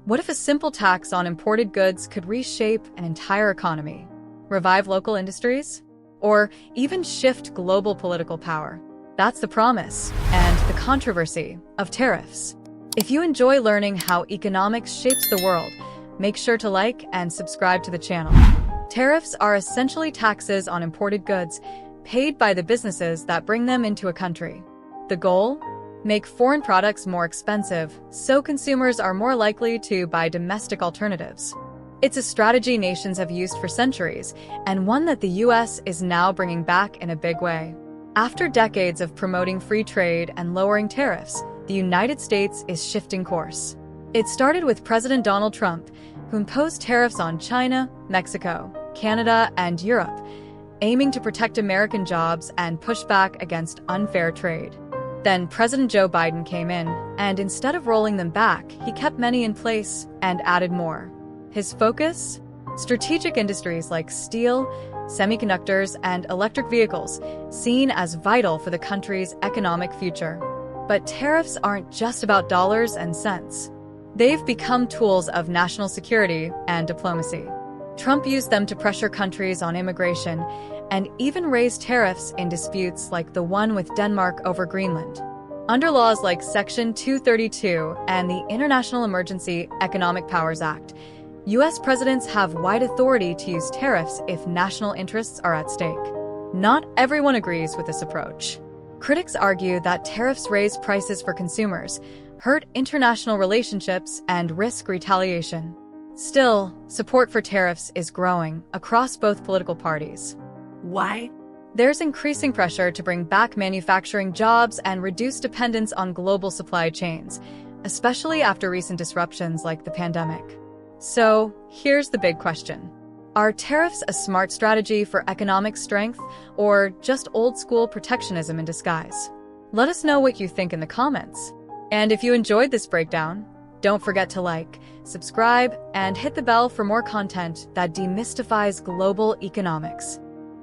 What if a simple tax on imported goods could reshape an entire economy, revive local industries, or even shift global political power? That's the promise and the controversy of tariffs. If you enjoy learning how economics shapes the world, make sure to like and subscribe to the channel. Tariffs are essentially taxes on imported goods paid by the businesses that bring them into a country. The goal? Make foreign products more expensive, so consumers are more likely to buy domestic alternatives. It's a strategy nations have used for centuries, and one that the US is now bringing back in a big way. After decades of promoting free trade and lowering tariffs, the United States is shifting course. It started with President Donald Trump, who imposed tariffs on China, Mexico, Canada, and Europe, aiming to protect American jobs and push back against unfair trade. Then President Joe Biden came in, and instead of rolling them back, he kept many in place and added more. His focus? Strategic industries like steel, semiconductors, and electric vehicles, seen as vital for the country's economic future. But tariffs aren't just about dollars and cents. They've become tools of national security and diplomacy. Trump used them to pressure countries on immigration and even raised tariffs in disputes like the one with Denmark over Greenland. Under laws like Section 232 and the International Emergency Economic Powers Act, U.S. presidents have wide authority to use tariffs if national interests are at stake. Not everyone agrees with this approach. Critics argue that tariffs raise prices for consumers, hurt international relationships, and risk retaliation. Still, support for tariffs is growing across both political parties. Why? There's increasing pressure to bring back manufacturing jobs and reduce dependence on global supply chains, especially after recent disruptions like the pandemic. So, here's the big question. Are tariffs a smart strategy for economic strength, or just old-school protectionism in disguise? Let us know what you think in the comments. And if you enjoyed this breakdown, don't forget to like, subscribe, and hit the bell for more content that demystifies global economics.